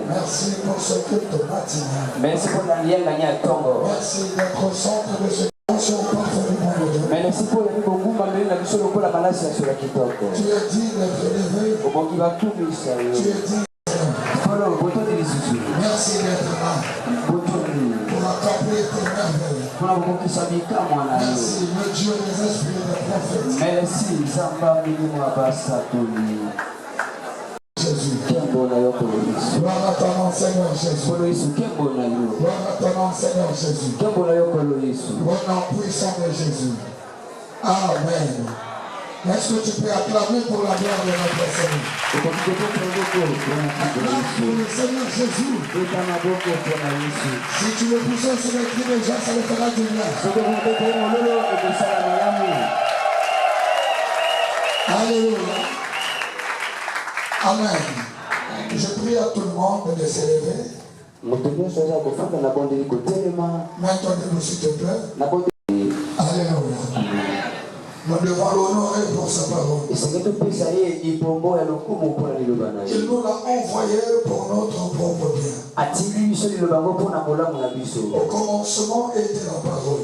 Merci pour ce culte matinal. Merci pour la lienne gagnée à Tongo. Merci d'être centre de ce nation parfaitement de Dieu. Merci pour le beaucoup malgré la mission de la maladie sur la Kitoko. Tu es dit d'être élevé. Au bon qui va tout lui ça. Tu es dit. Merci d'être là. Pour accomplir tes merveilles. Merci le Dieu des esprits et des prophètes. Merci Zamba Minimo Abasatoli. Jésus. Gloire à ton nom, Seigneur Jésus. Gloire à ton nom, Seigneur Jésus. Au nom puissant de Jésus. Amen. Est-ce que tu peux acclamer pour la gloire de notre Seigneur? Acclame pour le Seigneur Jésus. Si tu le pousses sur les cris des gens, ça le fera du bien. Alléluia. Amen. Je prie à tout le monde de s'élever. Maintenant, s'il te plaît. Alléluia. Nous devons l'honorer pour sa parole. Il nous l'a envoyé pour notre propre bien. Au commencement était la parole.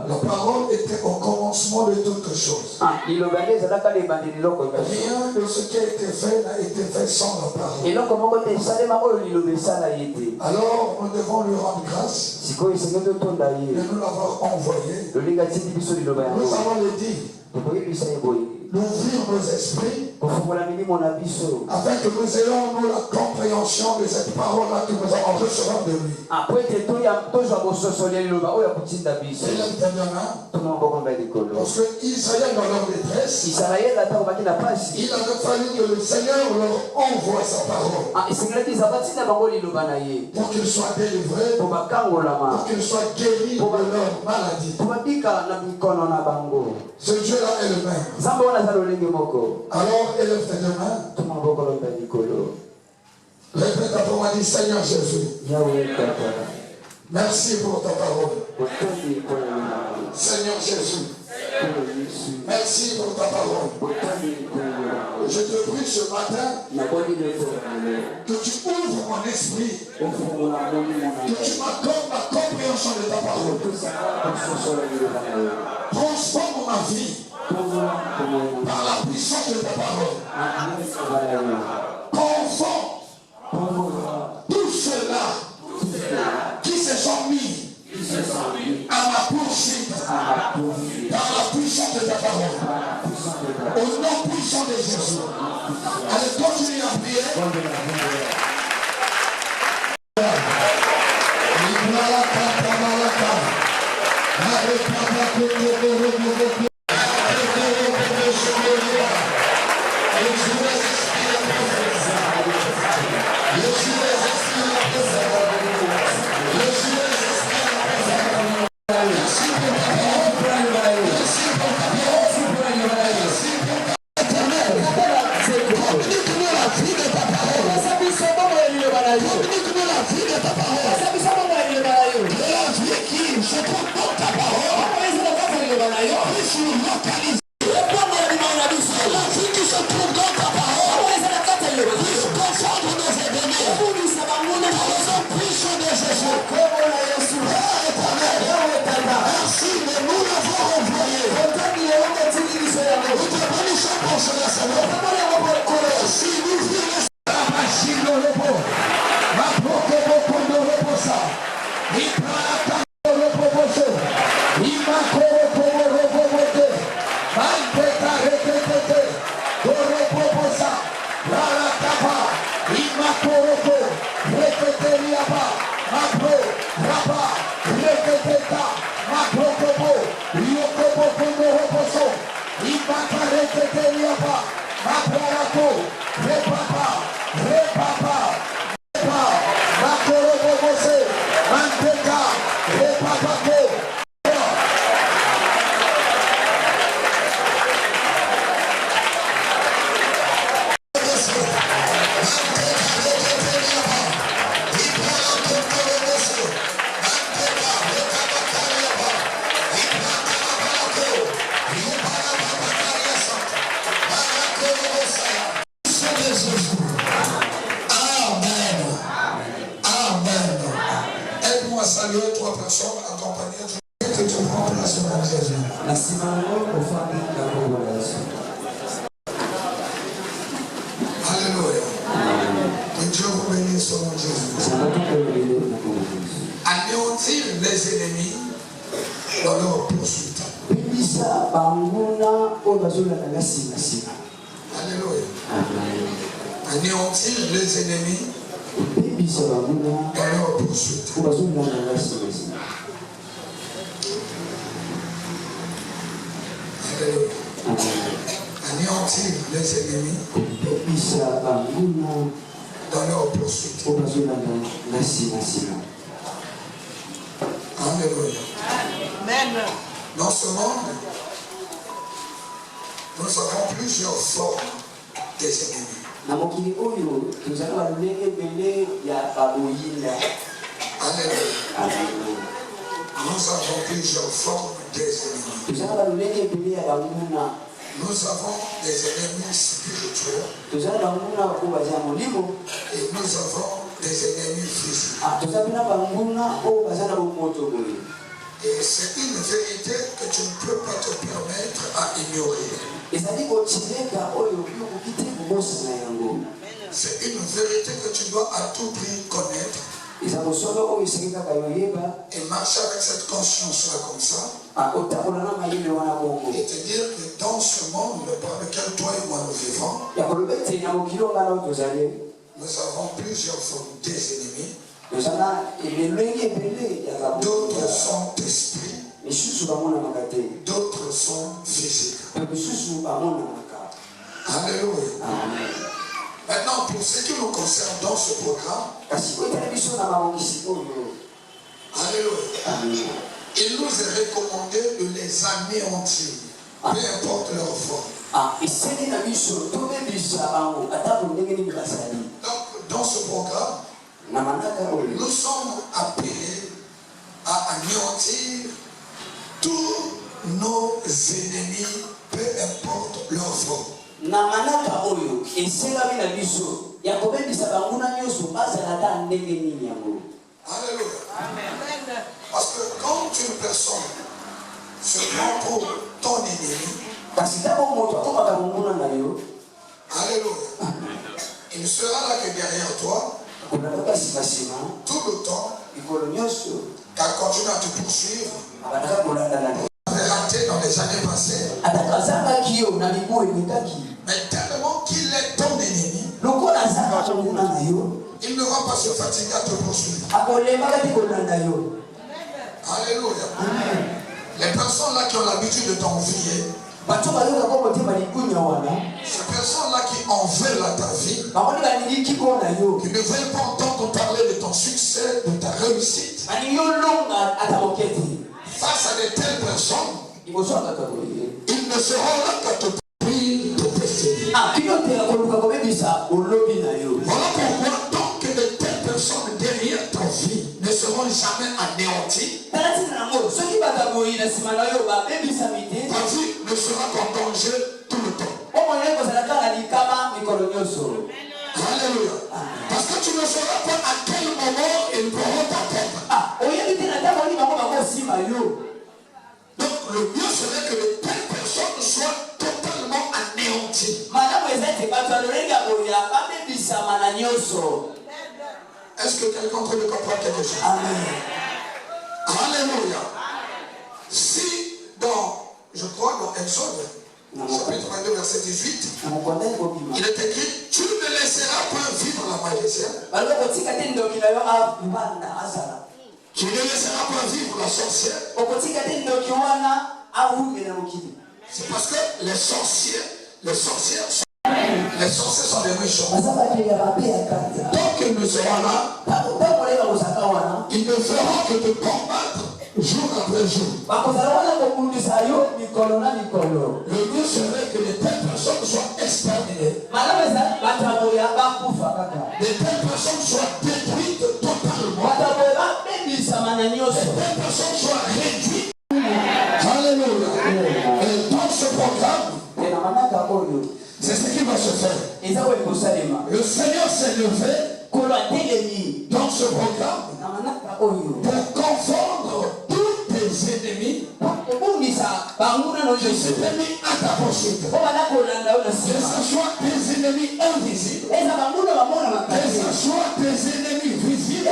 La parole était au commencement de toutes choses. Rien de ce qui a été fait n'a été fait sans la parole. Alors nous devons lui rendre grâce de nous l'avoir envoyé. Nous avons le dit. D'ouvrir nos esprits afin que nous ayons nous la compréhension de cette parole-là que nous allons recevoir de lui. Parce que Israël dans leur détresse, il avait fallu que le Seigneur leur envoie sa parole pour qu'ils soient délivrés, pour qu'ils soient guéris de leur maladie. Ce Dieu-là est le même. Alors élève tes deux mains. Répète après moi, dis Seigneur Jésus. Merci pour ta parole. Seigneur Jésus. Merci pour ta parole. Je te prie ce matin que tu ouvres mon esprit, que tu m'accordes la compréhension de ta parole. Transforme ma vie par la puissance de ta parole. Confond tous ceux-là qui se sont mis à ma poursuite par la puissance puissant de ta parole. Au nom puissant de Jésus. Allez, continuez à prier. Anéantir les ennemis dans leur poursuite. Alléluia. Anéantir les ennemis dans leur poursuite. Alléluia. Anéantir les ennemis dans leur poursuite. Alléluia. Amen. Dans ce monde, nous avons plusieurs formes des ennemis. Alléluia. Nous avons plusieurs formes des ennemis. Nous avons des ennemis spirituels. Et nous avons des ennemis physiques. Et c'est une vérité que tu ne peux pas te permettre à ignorer. C'est une vérité que tu dois à tout prix connaître. Et marcher avec cette conscience-là comme ça. Et te dire que dans ce monde par lequel toi et moi nous vivons, nous avons plusieurs formes des ennemis. D'autres sont esprits. D'autres sont physiques. Alléluia. Maintenant, pour ce qui nous concerne dans ce programme, alléluia, il nous est recommandé de les anéantir, peu importe leur forme. Donc, dans ce programme, nous sommes appelés à anéantir tous nos ennemis, peu importe leur forme. Alléluia. Amen. Parce que quand une personne se prend pour ton ennemi, alléluia, il ne sera là que derrière toi tout le temps, qu'à continuer à te poursuivre. Raté dans les années passées, Mais tellement qu'il est ton ennemi, il ne va pas se fatiguer à te poursuivre. Alléluia. Les personnes là qui ont l'habitude de t'envier, ces personnes là qui en veulent à ta vie, qui ne veulent pas entendre parler de ton succès, de ta réussite, face à de telles personnes, ils ne seront là qu'à te prier, te tester. Voilà pourquoi tant que de telles personnes derrière ta vie ne seront jamais anéanties, ta vie ne sera qu'en danger tout le temps. Alléluia. Parce que tu ne sauras pas à quel moment ils pourront t'atteindre. Donc le mieux serait que de telles personnes soient totalement anéanties. Est-ce que quelqu'un peut comprendre quelque chose? Amen. Alléluia. Si je crois dans Exode, chapitre 22, verset 18, il est écrit, tu ne laisseras pas vivre la magicienne. Tu ne laisseras pas vivre la sorcière. C'est parce que les sorciers sont des méchants. Tant qu'ils ne seront là, ils ne feront que te combattre jour après jour. Le mieux serait que de telles personnes soient exterminées. De telles personnes soient détruites totalement. De telles personnes soient réduites. Alléluia. Et dans ce programme, c'est ce qui va se faire. Le Seigneur s'est levé dans ce programme pour confondre tous tes ennemis qui s'étaient mis à ta poursuite. Que ce soit tes ennemis invisibles, que ce soit tes ennemis visibles,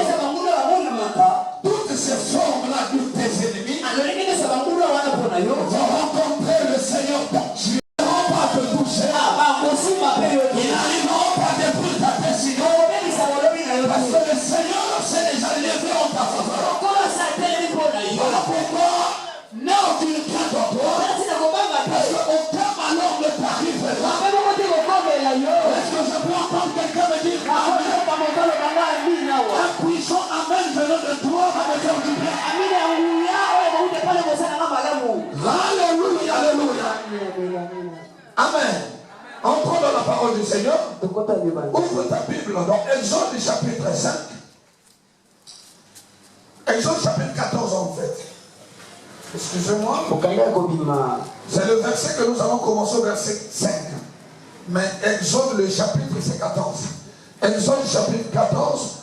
toutes ces formes-là de tes ennemis vont rencontrer le Seigneur ton Dieu. Ils n'arriveront pas à te toucher. Ils n'arriveront pas à détruire ta destinée. Parce que le Seigneur s'est déjà levé en ta faveur. Voilà pourquoi n'aucune crainte en toi. Parce qu'aucun malheur ne t'arrivera. Est-ce que je peux entendre quelqu'un me dire un puissant amen venant de toi va me faire du bien. Alléluia, alléluia. Amen. Entrons dans la parole du Seigneur. Ouvre ta Bible dans Exode chapitre 5. Exode chapitre 14 en fait. Excusez-moi. C'est le verset que nous allons commencer au verset 5. Mais Exode le chapitre c'est 14. Exode chapitre 14.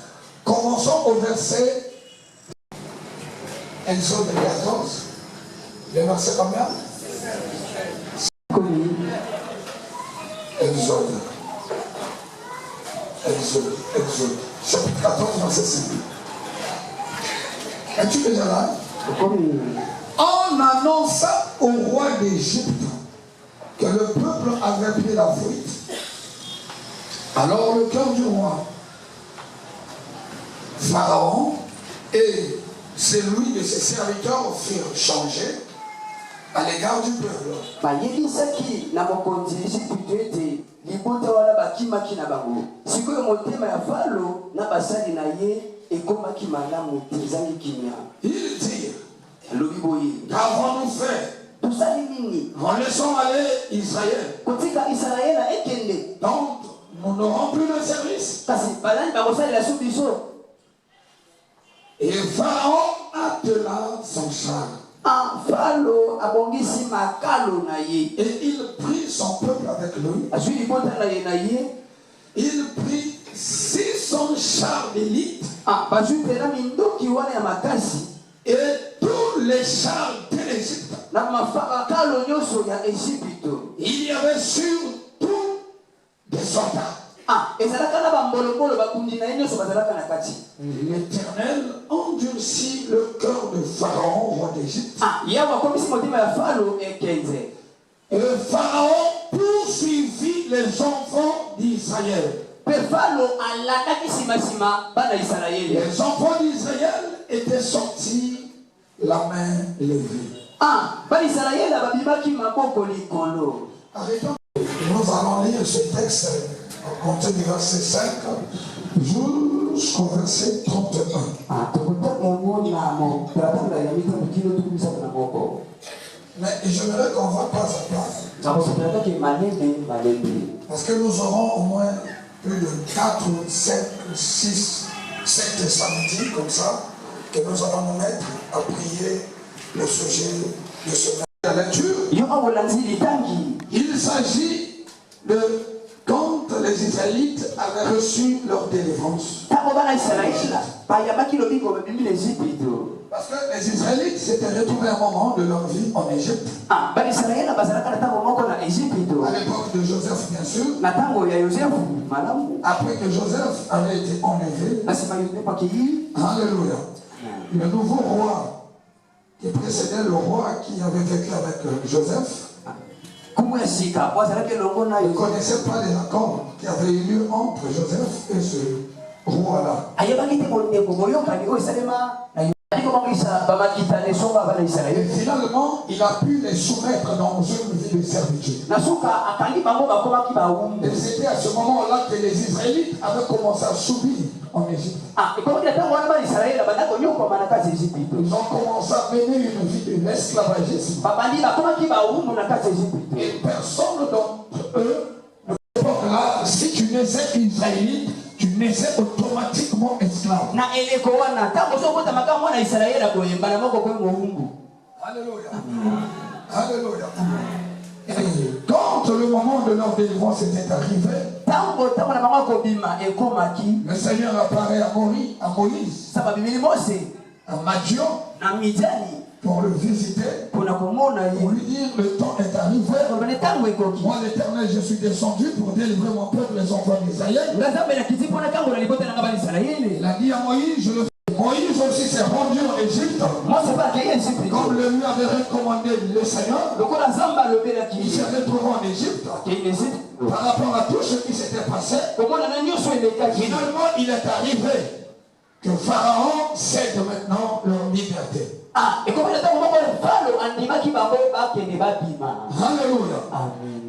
Commençons au verset. Exode 14. Le verset combien? Exode. Chapitre 14, verset 5. Es-tu déjà là? On annonça au roi d'Égypte que le peuple avait pris la fuite. Alors le cœur du roi, Pharaon et celui de ses serviteurs furent changés à l'égard du peuple. Il dit, qu'avons-nous fait? Laissons aller Israël. Donc, nous n'aurons plus de service. Et Pharaon attela son char. Et il prit son peuple avec lui. Il prit 600 chars d'élite. Et tous les chars de l'Égypte. Il y avait sur tout des soldats. L'Éternel endurcit le cœur de Pharaon, roi d'Égypte. le Pharaon poursuivit les enfants d'Israël. Les enfants d'Israël étaient sortis la main levée. Arrêtons. Nous allons lire ce texte à compter du verset 5 jusqu'au verset 31. Mais j'aimerais qu'on va pas à pas. Parce que nous aurons au moins plus de 4 ou 5, 6, 7 samedis comme ça, que nous allons nous mettre à prier le sujet de ce la lecture. Il s'agit de quand les Israélites avaient reçu leur délivrance. Parce que les Israélites s'étaient retrouvés à un moment de leur vie en Égypte. À l'époque de Joseph, bien sûr. Après que Joseph avait été enlevé. Alléluia. Le nouveau roi qui précédait le roi qui avait vécu avec Joseph. Il ne connaissait pas les accords qui avaient eu lieu entre Joseph et ce roi-là. Et finalement, il a pu les soumettre dans une vie de servitude. Et c'était à ce moment-là que les Israélites avaient commencé à subir en Égypte. Ils ont commencé à mener une vie de l'esclavagisme. Et personne d'entre eux, là, si tu naissais israélite, tu naissais automatiquement esclave. Alléluia. Alléluia. Et quand le moment de leur délivrance était arrivé, le Seigneur apparaît à Moïse, à Madian, pour le visiter, pour lui dire le temps est arrivé. Moi l'Éternel, je suis descendu pour délivrer mon peuple, les enfants d'Israël. Il a dit à Moïse, je le fais. Moïse aussi s'est rendu en Égypte. Comme le lui avait recommandé le Seigneur. Il s'est retrouvé en Égypte. Par rapport à tout ce qui s'était passé. Finalement, il est arrivé que Pharaon cède maintenant leur liberté. Alléluia.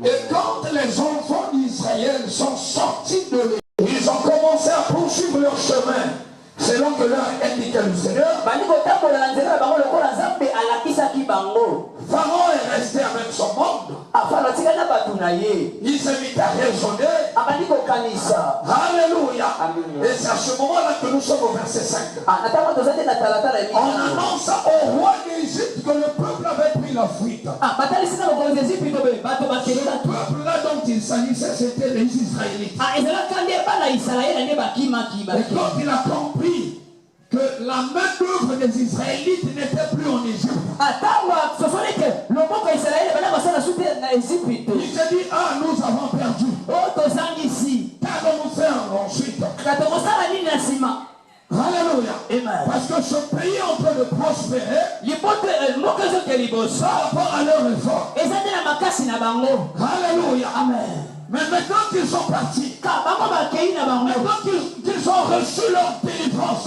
Et quand les enfants d'Israël sont sortis de l'Égypte, ils ont commencé à poursuivre leur chemin selon que leur indiquait le Seigneur. Pharaon est resté avec son monde. Il s'est mis à raisonner. Alléluia. Et c'est à ce moment-là que nous sommes au verset 5. On annonce au roi d'Égypte que le peuple avait pris la fuite. Ce peuple-là dont il s'agissait, c'était les Israélites. Et quand il a compris que la main-d'œuvre des Israélites n'était plus en Égypte, il s'est dit, ah, nous avons perdu. Qu'allons-nous faire ensuite? Alléluia. Parce que ce pays est en train de prospérer par rapport à leur effort. Alléluia. Amen. Mais maintenant qu'ils sont partis, maintenant qu'ils ont reçu leur délivrance,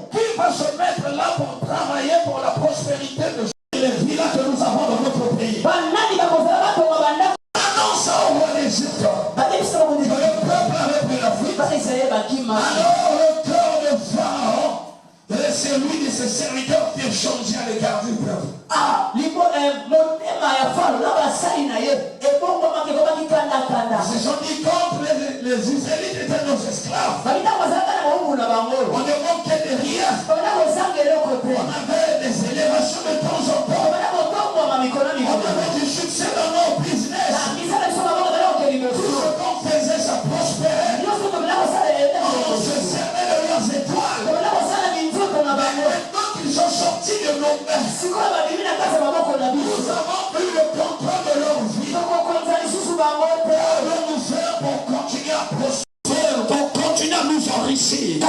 qui va se mettre là pour travailler pour la prospérité de les villas que nous avons dans notre pays? Annonce au roi d'Égypte que le peuple avait pris la fuite. Alors le cœur de Pharaon et celui de ses serviteurs furent changés à l'égard du peuple. Ils se sont dit contre les Israélites étaient nos esclaves. On ne manquait de rien. On avait des élévations de temps en temps. On avait du succès dans nos business. Tout ce qu'on faisait, ça prospérait. On se servait de leurs étoiles. Maintenant qu'ils sont sortis de nos mains, nous avons pris le contrôle de leur vie. Qu'allons-nous faire pour continuer à prospérer, pour continuer à nous enrichir?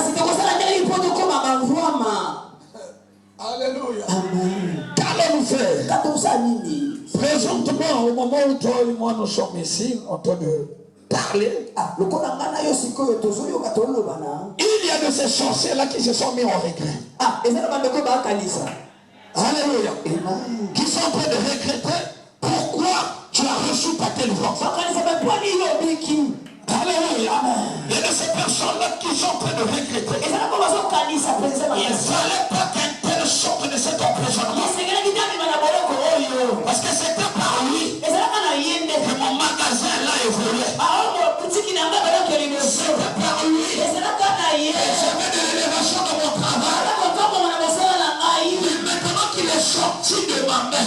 Alléluia. Qu'allons-nous faire? Présentement, au moment où toi et moi nous sommes ici, en train de parler, il y a de ces sorciers-là qui se sont mis en regret. Alléluia. Qui sont en train de regretter pourquoi tu as reçu ta délivrance. Alléluia. Il y a de ces personnes-là qui sont en train de regretter. Il ne fallait pas qu'un tel sorte de cet emprisonnement. Parce que c'était par lui que mon magasin là évoluait. C'était par lui que j'avais de l'élévation de mon travail. Mais maintenant qu'il est sorti de ma main,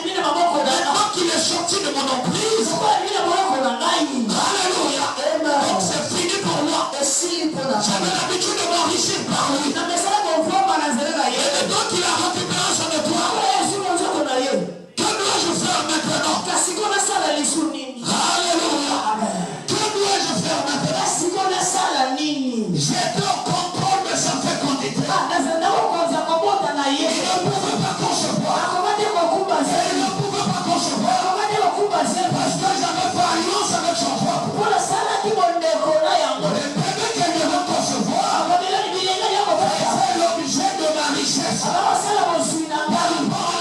maintenant qu'il est sorti de mon emprise, alléluia. Donc c'est fini pour moi. J'avais l'habitude de m'enrichir par lui. Et donc il a récupéré son étoile. Que dois-je faire maintenant? Alléluia. Que dois-je faire maintenant? J'étais au contrôle de sa fécondité. Il ne pouvait pas concevoir. Il ne pouvait pas concevoir. Parce que j'avais pas alliance avec son peuple. Le bébé qu'elle devait concevoir, c'est l'objet de ma richesse. Par rapport à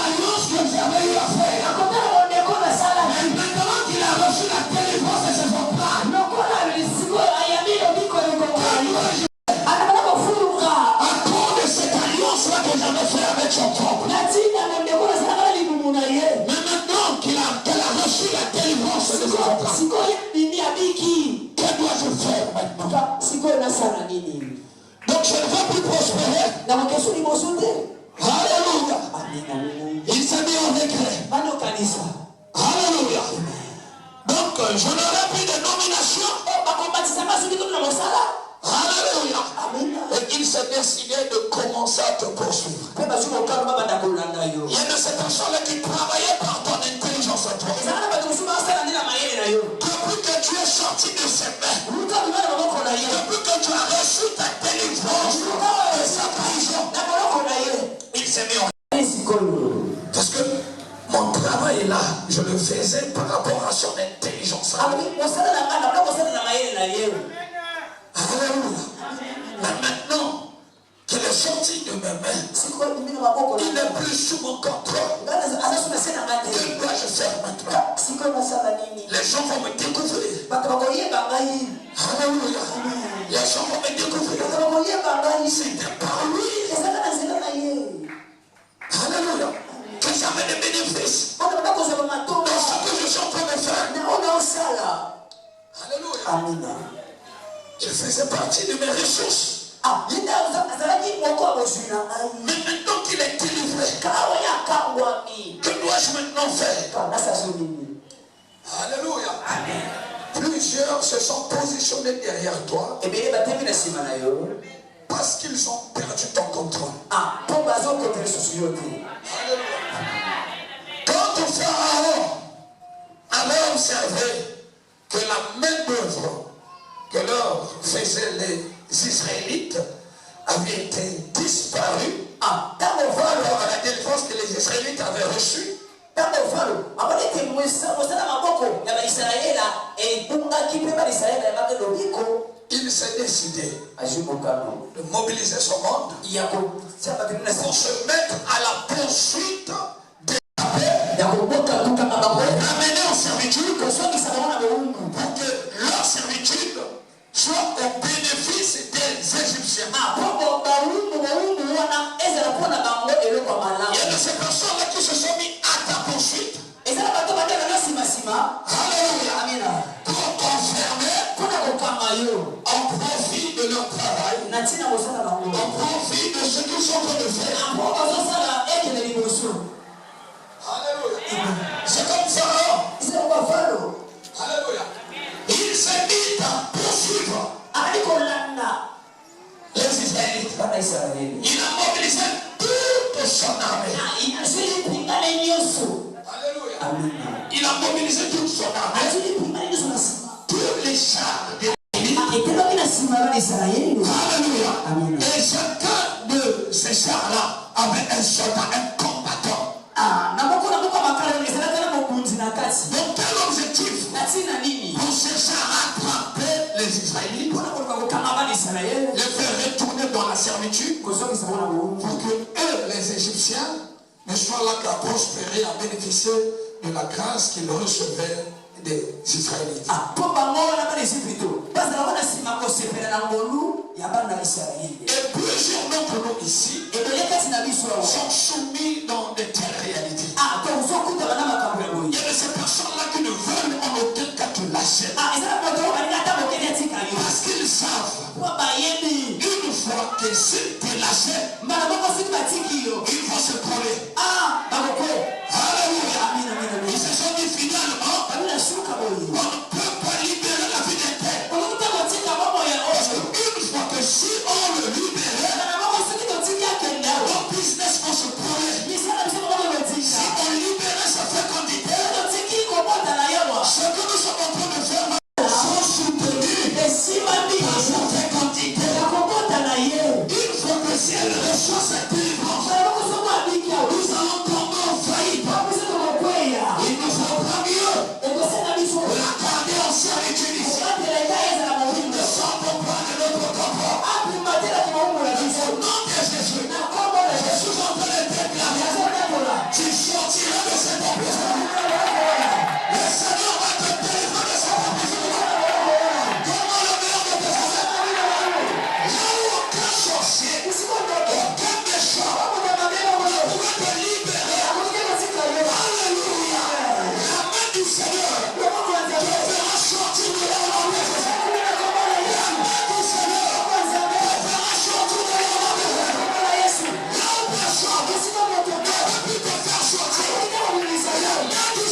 l'alliance que j'avais eu à faire. Mais maintenant qu'il a reçu la délivrance de ses enfants, à cause de cette alliance-là que j'avais fait avec son peuple. Mais maintenant qu'elle a reçu la délivrance de ses enfants, que dois-je faire maintenant? Donc je ne vais plus prospérer. Alléluia. Il s'est mis en regret. Alléluia. Donc je n'aurai plus de nomination. Alléluia. Et il s'est décidé de commencer à te poursuivre. Il y a de ces personnes-là qui travaillaient par ton intelligence à toi. Depuis que tu es sorti de ses mains, depuis que tu as reçu ta délivrance de sa prison, il s'est mis en regret. Parce que mon travail là, je le faisais par rapport à son intelligence. Alléluia. Mais maintenant qu'il est sorti de mes mains, il n'est plus sous mon contrôle. Que dois-je faire maintenant? Les gens vont me découvrir. Alléluia. Les gens vont me découvrir. C'était par lui. Alléluia. Que j'avais des bénéfices. Dans ce que je suis en train de faire. Alléluia. Je faisais partie de mes ressources. Mais maintenant qu'il est délivré, que dois-je maintenant faire? Alléluia. Amen. Plusieurs se sont positionnés derrière toi parce qu'ils ont perdu ton contrôle. Quand au Pharaon avait observé que la main d'œuvre que leur faisaient les Israélites avait été disparue, dans le vol à la délivrance que les Israélites avaient reçue, il s'est décidé de mobiliser son monde pour se mettre à la poursuite des ramener en servitude pour que leur servitude soit au bénéfice des Égyptiens. Il y a de ces personnes-là qui se sont mis à ta poursuite. Alléluia. Pour t'enfermer en profit de leur travail, en profit de ce qu'ils sont en train de faire. Alléluia. C'est comme Pharaon. Alléluia. Il s'est mis à poursuivre les Israélites. Il a mobilisé toute son armée. Alléluia. Il a mobilisé toute son armée. Tous les chars de Alléluia. Et chacun de ces chars-là avait un soldat, un combattant. Israélites, les faire retourner dans la servitude, pour que eux, les Égyptiens, ne soient là qu'à prospérer, à bénéficier de la grâce qu'ils recevaient des Israélites. Et plusieurs d'entre nous ici sont soumis dans de telles réalités. Il y a de ces personnes-là qui ne veulent en aucun cas te lâcher. Parce qu'ils savent une fois que s'ils te lâchent, ils vont se coller. Alléluia. Ils se sont dit finalement, on ne peut pas libérer la vie d'un tel. Parce qu'une fois que si on le libérait, nos business vont se coller. Si on libérait sa fécondité, ce que nous sommes en train de faire sont soutenus par sa fécondité. Une fois que si elle reçoit cette délivrance, nous allons tomber en faillite. Il nous faudra mieux la garder en servitude ici. Nous ne sortons pas de notre corps. Au nom de Jésus, je suis en train de déclarer, tu sortiras de cette prison. Le Seigneur va te délivrer de cette prison. Comment le meilleur de tes frères? Là où aucun sorcier, aucun méchant ne pourrait te libérer. Alléluia. La main du Seigneur te fera sortir de là où on est. La main du Seigneur te fera sortir de là où on est. Là où personne ne peut plus te faire sortir. La main du Seigneur te sortira.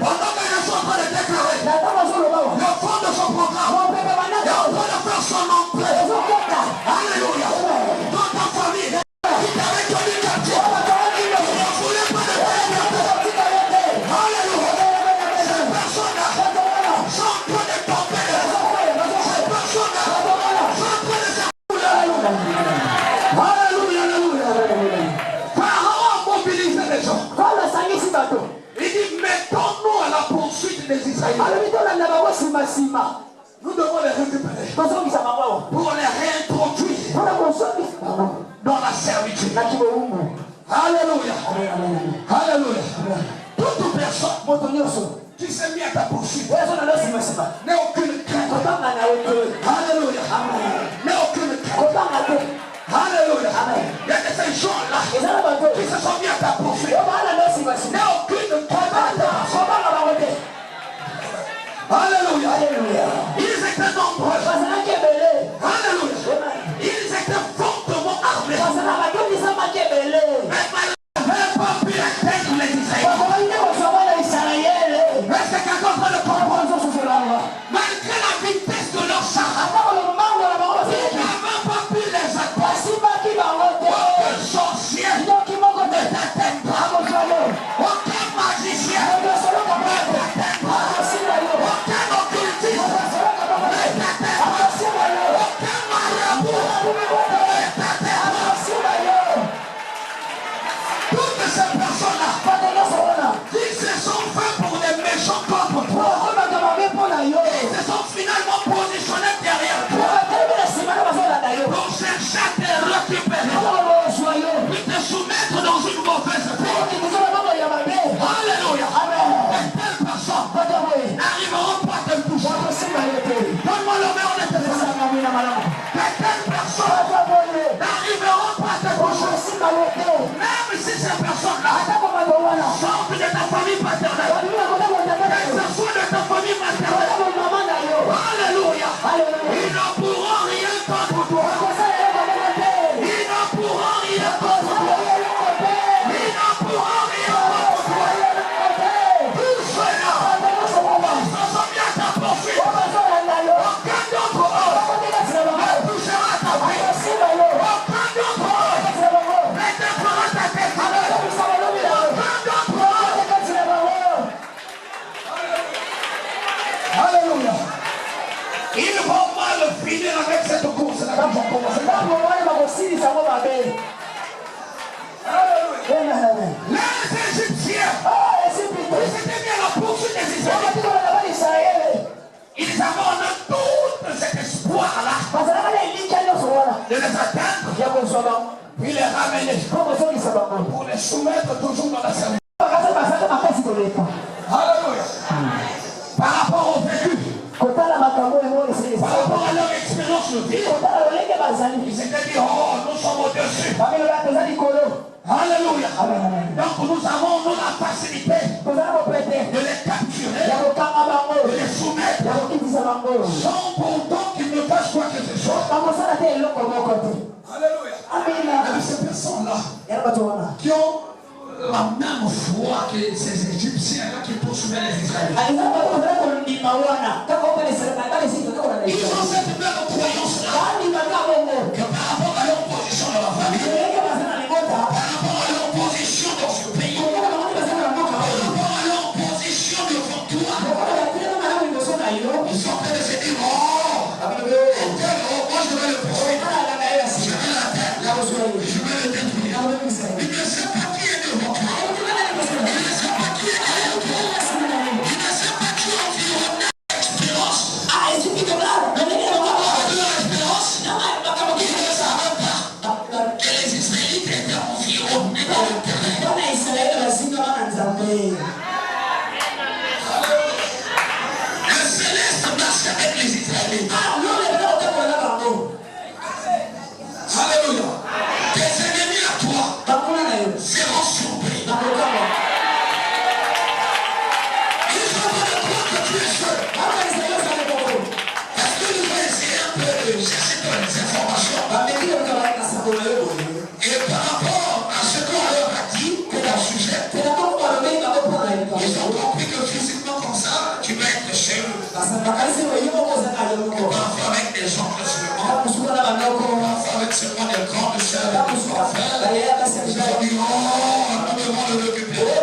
Pendant qu'elles sont en train de déclarer le fond de son programme et en train de faire son entrée. Alléluia. Dans ta famille, qui t'avait connu quartier, qui ne voulait pas de paix. Alléluia. Ces personnes-là sont en train de tomber. Ces personnes-là sont en train de s'accouler. Alléluia, alléluia. Pharaon a mobilisé les gens. Il dit, mettons-nous à la poursuite des Israéliens. Nous devons les récupérer pour les réintroduire dans la servitude. Alléluia. Alléluia. Toute personne qui s'est mise à ta poursuite n'a aucune crainte. Alléluia. N'a aucune crainte. Alléluia. Il y a ces gens-là qui se sont mis à ta poursuite. N'a aucune crainte. Alléluia. Ils étaient nombreux. Alléluia. Ils étaient fortement armés. Mais n'avaient pas pu atteindre les Israéliens. Est-ce que quelqu'un est en train de comprendre? Malgré la vitesse de leur char, ils n'avaient pas pu les atteindre. Aucun sorcier ne t'atteindra. Aucun magicien ne t'atteindra. Aucun occultiste ne t'atteindra. Aucun marabout ne t'atteindra. Toutes ces personnes-là qui se sont fait pour des méchants contre toi, ils se sont finalement positionnés derrière toi pour chercher à te récupérer, pour te soumettre dans une mauvaise paix. Alléluia. Et telles personnes n'arriveront pas à te toucher. Donne-moi le meilleur de tes personnes. Et telles personnes n'arriveront pas à te toucher. Même si ces personnes-là sortent de ta famille paternelle, qu'elles soient de ta famille maternelle. Alléluia. Ils ne pourront rien contre toi. Ils ne pourront rien contre toi. Ils ne pourront rien contre toi. Tout cela, ils se sont mis à ta poursuite. Aucun d'entre eux ne touchera ta vie. Aucun d'entre eux ne te fera ta tête. Aucun d'entre eux. Alléluia. Ils vont mal finir avec cette course-là. Les Égyptiens, ils s'étaient mis à la poursuite des Israéliens. Ils avaient tout cet espoir-là de les atteindre, puis les ramener pour les soumettre toujours dans la servitude. Alléluia. Par rapport au vécu, par rapport à leur expérience de vie, ils s'étaient dit, oh, nous sommes au-dessus. Alléluia. Donc nous avons la facilité de les capturer, de les soumettre, sans pourtant qu'ils ne fassent quoi que ce soit. Alléluia. Et ces personnes-là qui ont la même foi que ces Égyptiens-là qui poursuivaient les Israéliens. Ils ont cette même croyance-là que par rapport à leur position dans la famille, par rapport à leur position dans ce pays, par rapport à leur position devant toi, ils sont en train de se dire, oh, moi je vais le poursuivre, je vais l'atteindre, je vais le détruire. Il ne sait pas qui est devant toi, il ne sait pas qui est derrière toi, il ne sait pas qui environne l'expérience. Que les Israélites étaient environnés par le terrain. Le céleste marche avec les Israélites. Alléluia. Tes ennemis à toi seront surpris. Ils sont pas de croire que tu es seul. Est-ce que nous allons essayer un peu de chercher toutes les informations? dit non, nous devons le récupérer.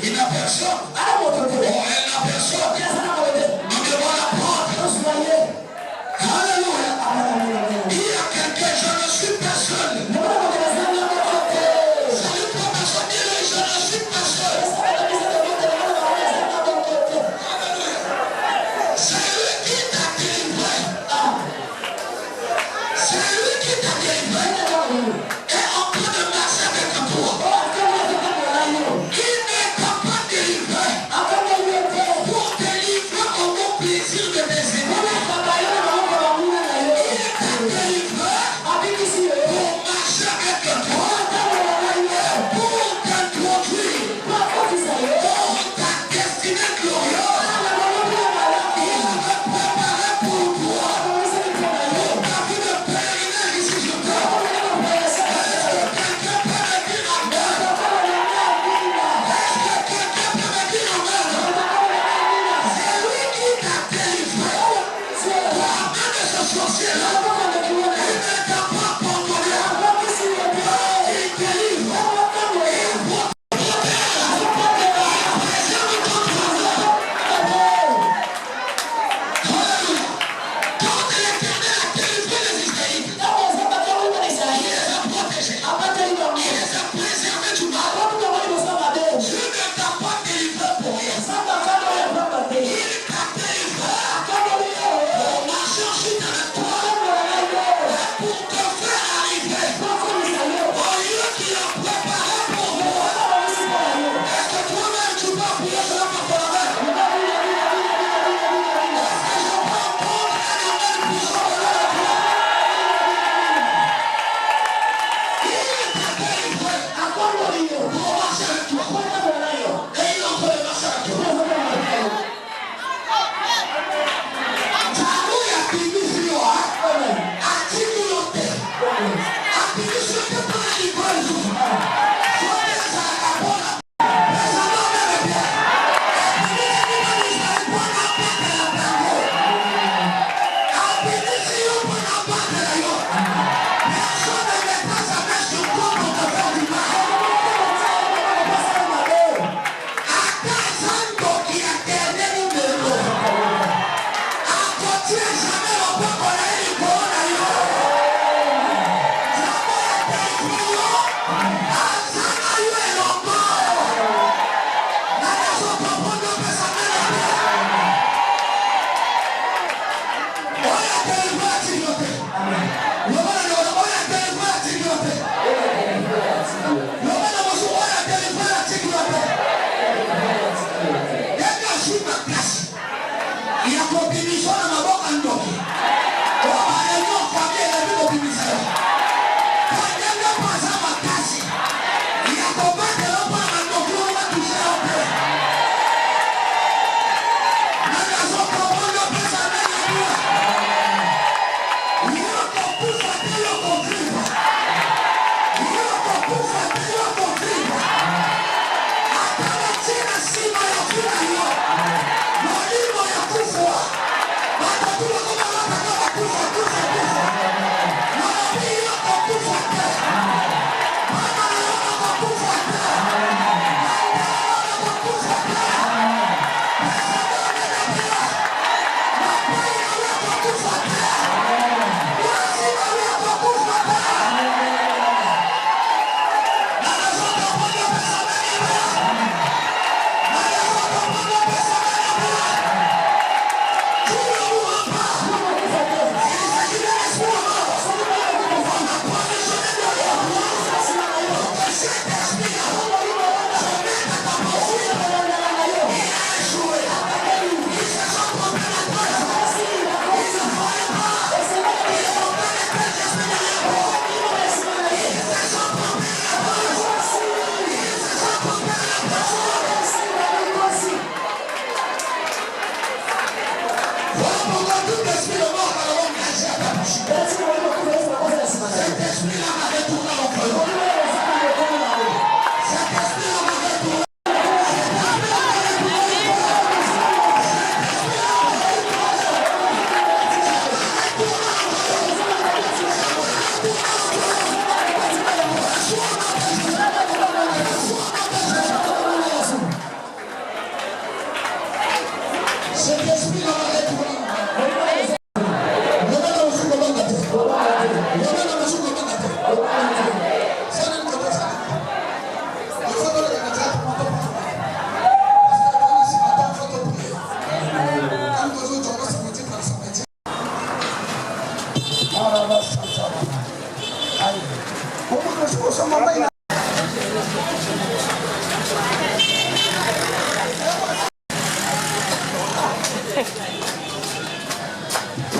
Il n'a personne. Oh, elle n'a personne. Nous devons la prendre. Alléluia. Il y a quelqu'un, je ne suis pas seul. Salut pour personne, je ne suis pas seul. C'est lui qui t'a délivré. C'est lui qui t'a délivré. Et en train de marcher avec toi. Il n'est pas délivré. Pour délivrer au bon plaisir de mes ennemis.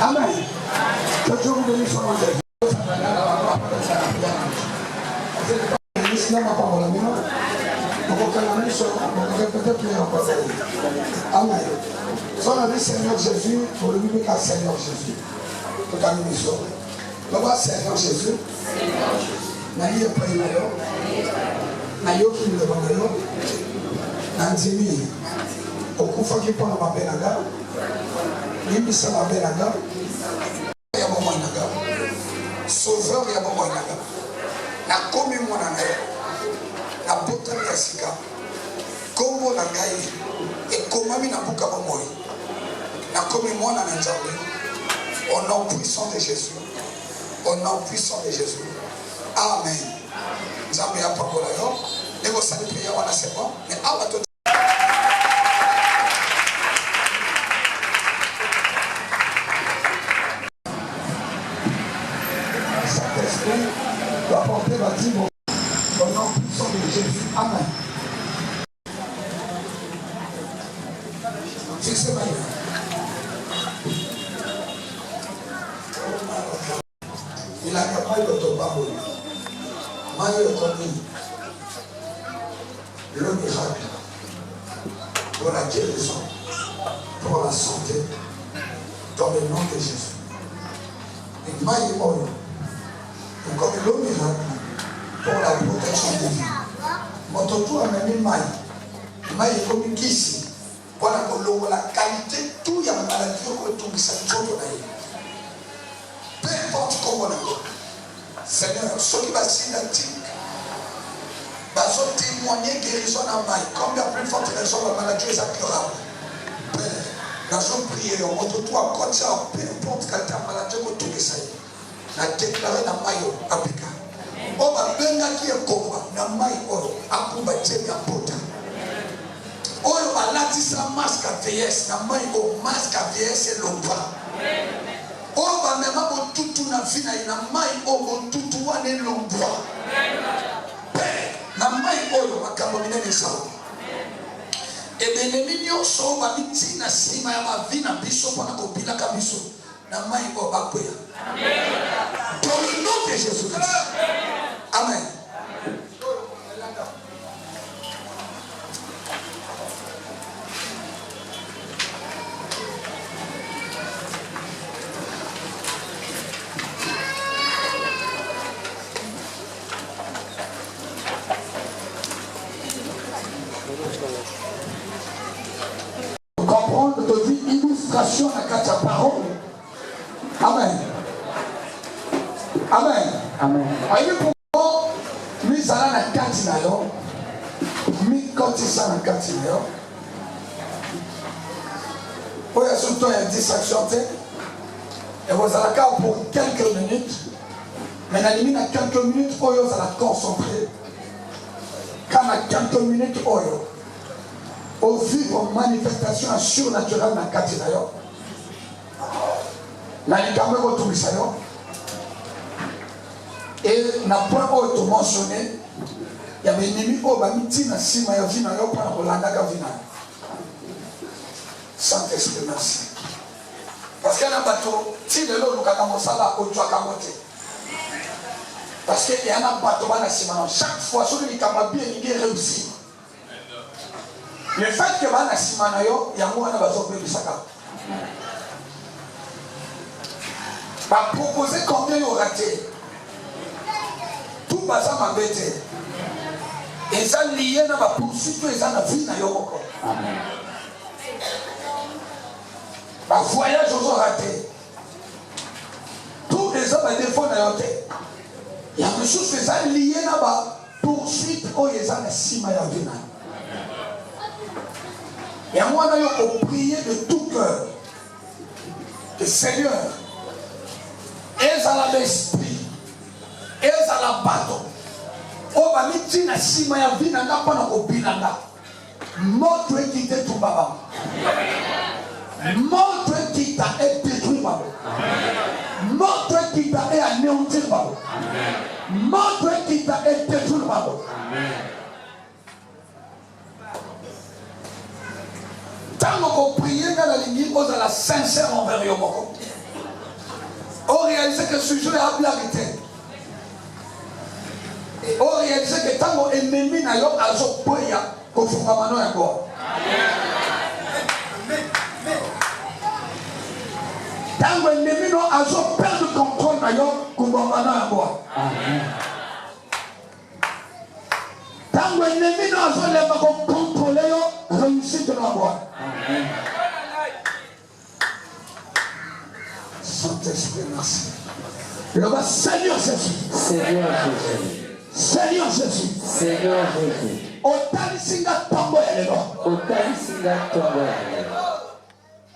Amen. Que Dieu vous bénisse son nom. Amen. Son ami Seigneur Jésus, pour le milieu à Seigneur Jésus. Tout à l'émission. Comment Seigneur Jésus? Naïe pray nayo. Nayo qui le bangayo. Nanzimi. Okufa qui prend ma benaga. Limbisa ma benaga. Yabo moinaga. Sauveur yabo moinaga. Na komi mwana nayo. Na bota yasika. Kombo na ngai ekomami na buka bomoi na komi mwana na nzambe au nom puissant de Jésus, au nom puissant de Jésus. Amen. Nzambe ya pakola yo nego sali priya wana c'est bon mais awa to Saint-Esprit doit porter bâtiment au nom puissant de Jésus. Amen. Fixez ma main. Il a capable de te parler. Maïe connu le miracle pour la guérison, pour la santé, dans le nom de Jésus. Et Maïe oyo, comme le miracle pour la protection divine. Mon tour a même Maïe. Maïe comme ici. Voilà la qualité tout y a maladie que tout qui s'attend peu importe comment on a. Seigneur, ce qui va s'identifier, va se témoigner guérison en maille. Comme la plus forte raison, la maladie est incurable. Père, dans son prière, montre-toi comme ça, peu importe quelle maladie que tout qui s'attend. La déclarer dans maille appliquée. On va bien qui est combat, dans maille oro, à combattre et à porter. Oyo balatisa masque à vieillesse na mai o masque à vieillesse lomba. Oyo ba mema bo tutu na vina ina mai o bo tutu wane lomba. Na mai oyo makambo minene sawa. Ebenemi nyonso ba mitina sima ya mavina biso pona kopila ka biso na mai o bakwea. Dans le nom de Jésus-Christ. Amen. Comprendre de vie illustration à quatre paroles. Amen. Amen. Amen. Aïe pour mi sala na kati na yo. Mi koti sa na kati na yo. Oya surtout il y a distraction et vous allez pour quelques minutes. Mais la limite à quelques minutes oyo vous allez concentrer. Quand à quelques minutes oyo au vivre manifestation surnaturelle dans kati na yo. Na likambo ko tumisa yo. Et na point où tu mentionné, il y avait une ennemi au bamiti na sima ya vina yo pour Rolanda Gavina. Saint-Esprit, merci. Parce qu'il y a un bateau, si le lot nous avons sala au toit kamote. Parce qu'il y a un bateau na sima chaque fois sur les camarades bien il réussit. Le fait que na sima na yo, il y a moi na bateau pe bisaka. Va proposer combien il aura été. Tout basa mabete. Et ça lié na ba poursuite et ça na vie na yo moko. Amen. Ba voyage aux raté. Tous les hommes à défaut na yo té. Il y a quelque chose que ça lié na ba poursuite o yeza na sima ya vie na. Et à moi na yo ko prier de tout cœur. Que Seigneur eza la l'esprit. Eza la bateau. O ba miti na sima ya vina nga pana ko bilanga. Montre qui te tout baba. Montre qui t'a détruit baba. Montre qui t'a anéanti baba. Montre qui bango. Tant qu'on priait dans la ligne, on a la sincère envers yo moko. On réalise que ce jour a blagué. Et on réalise que tant qu'on ennemi na yo azo boya ko funga mano ya go. Tant qu'on ennemi no azo perdre contrôle na yo ko mano ya go. Tant qu'on ennemi no azo lema ko contrôler yo réussite na go. Saint-Esprit, merci. Le bas, Seigneur Jésus. Seigneur Jésus. Seigneur Jésus. Seigneur Jésus. Otalisinga tombo elelo. Otalisinga tombo elelo.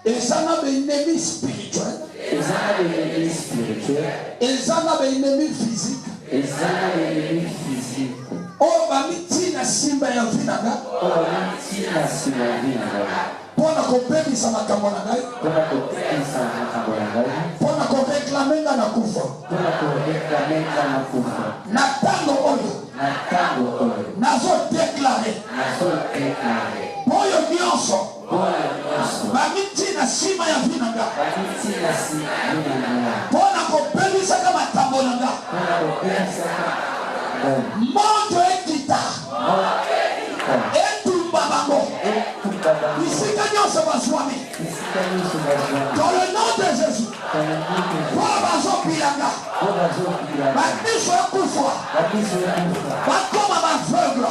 Ezanga be ennemi spirituel. Ezanga be ennemi spirituel. Ezanga be ennemi physique. Ezanga be ennemi physique. O bamiti na simba ya vinanga. O bamiti na simba ya vinanga. Pona kopebisa makambo na ngai. Pona kopebisa makambo na ngai. Pona koreklamenga na kufa. Pona koreklamenga na kufa. Na tango oyo. Na tango oyo. Nazo déclarer. Nazo déclarer. Boyo nyonso. Boyo nyonso. Bamiti na sima ya vinanga. Bamiti na sima ya vinanga. Pona kopebisa kama makambo na ngai. Pona kopebisa moto ekita. Etumba bango. Isika nyonso bazwami. Dans le nom de Jésus. Pona bazopilanga. Bamiso ekufa. Bakoma baveugle.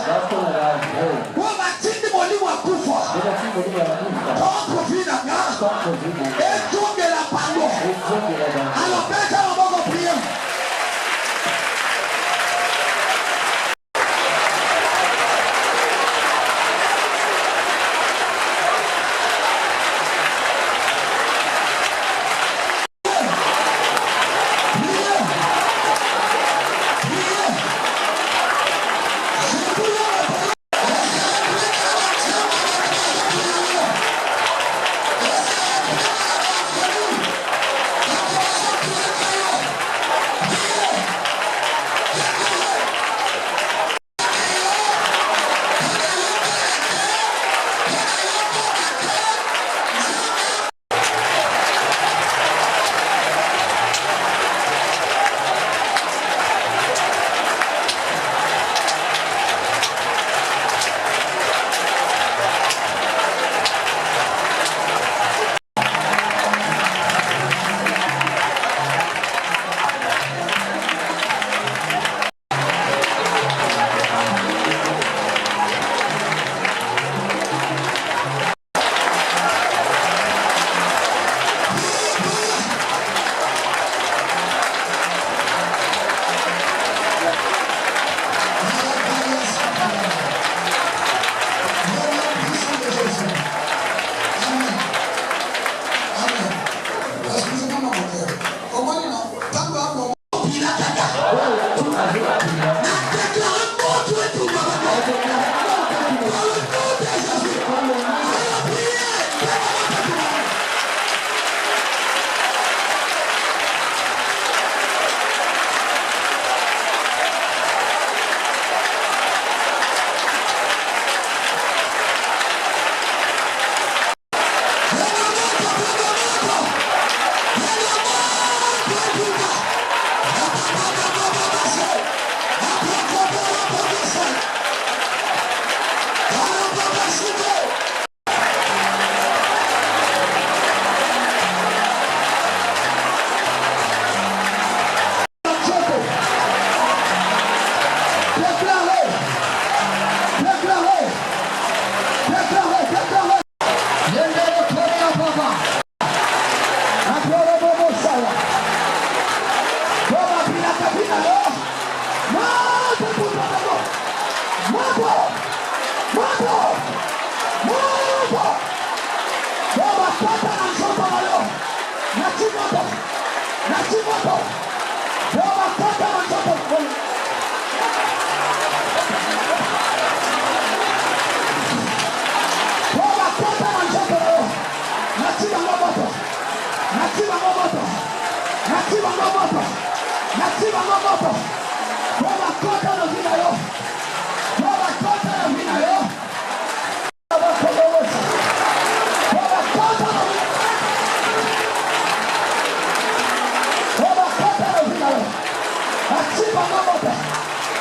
Po batindi molimo akufa. Contre vie na nga. Etungela bango. Alors beta maboko prier.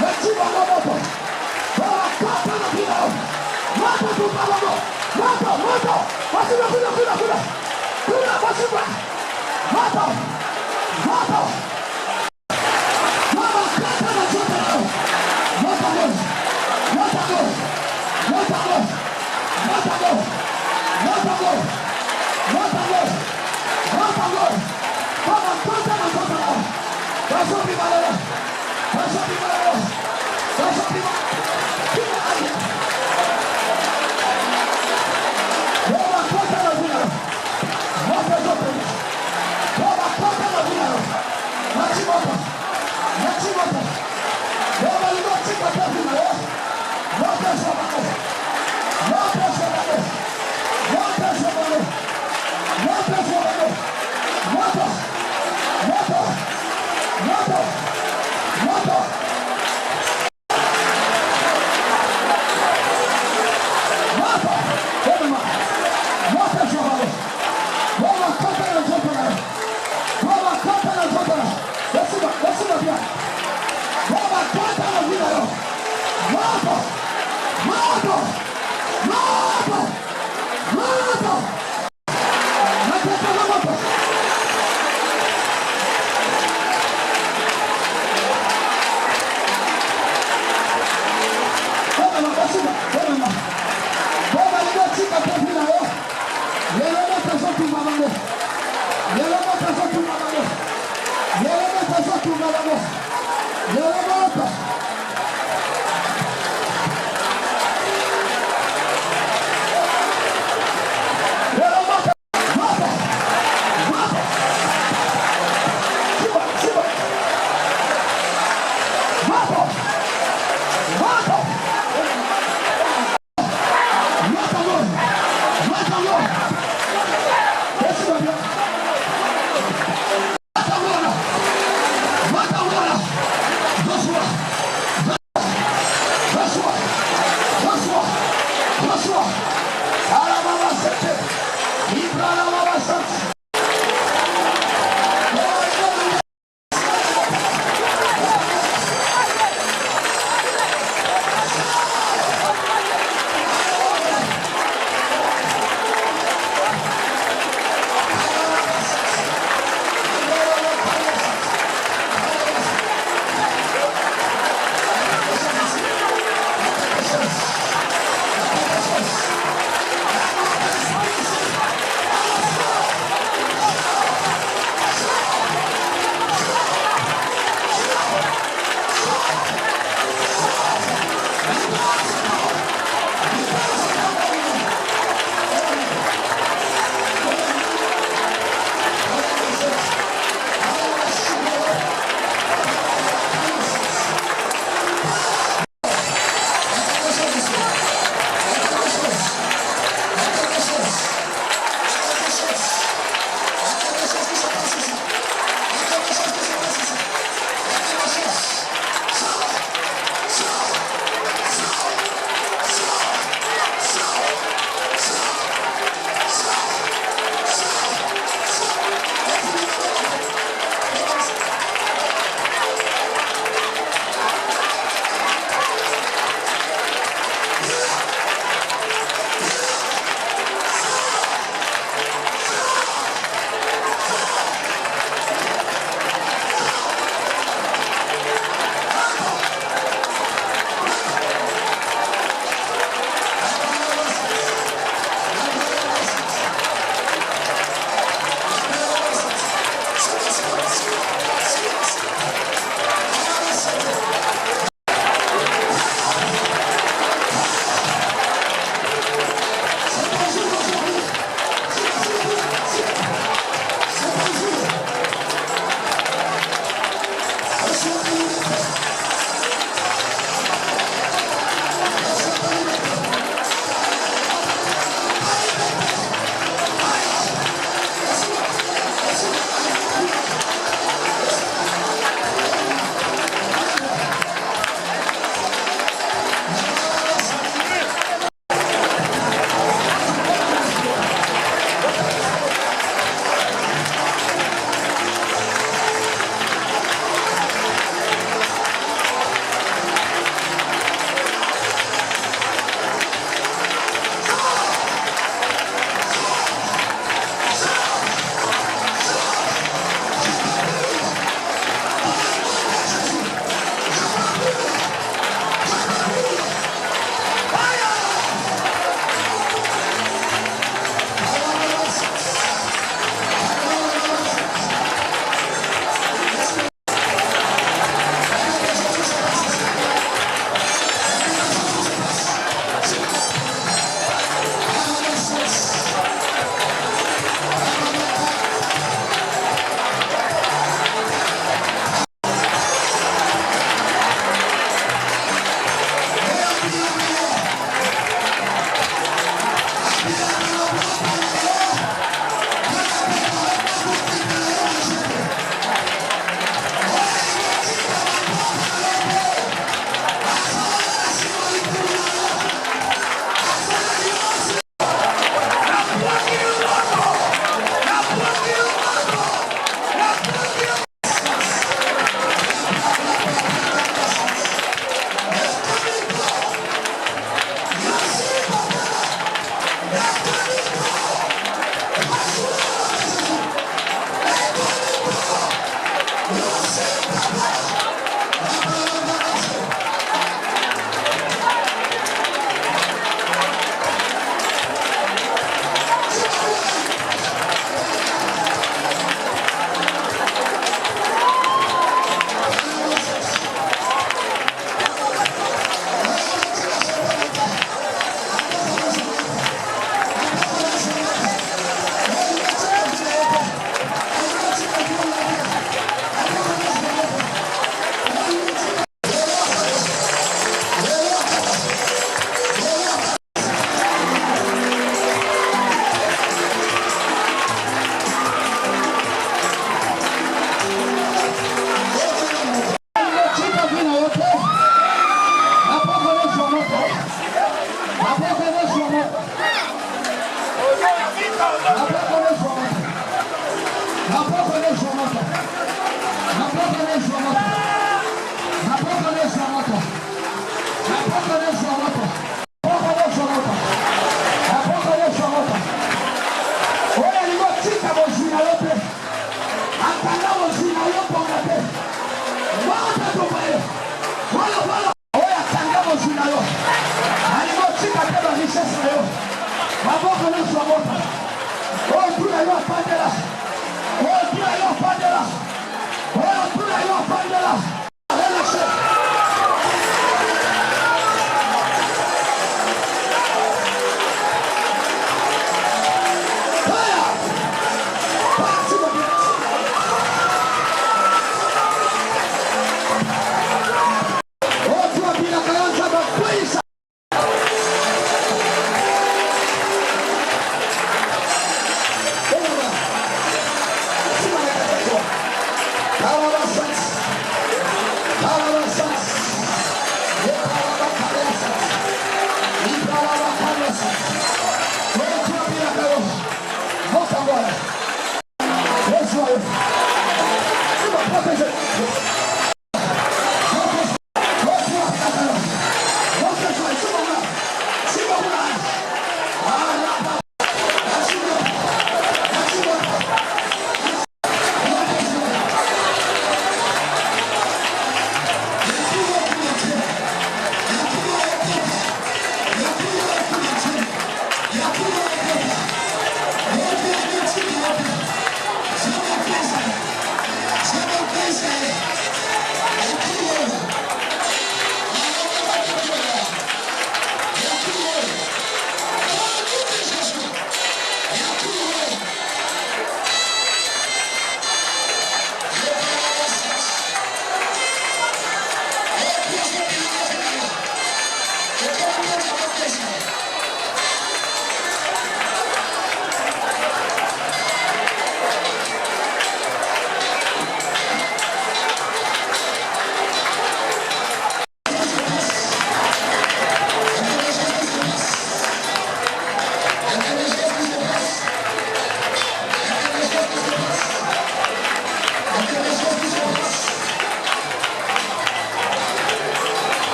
Mechiba na moto. Baba kata na bila. Moto tu baba. Moto. Basiba kuna. Kuna basiba. Moto. Baba kata na zote. Moto.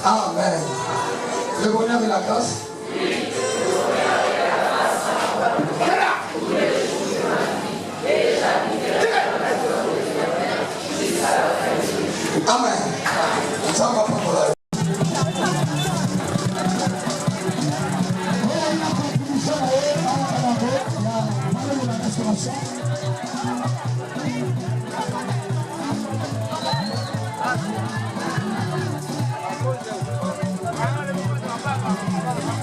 Amen. Le bonheur et la grâce. Amen. Ça va pour la Thank you.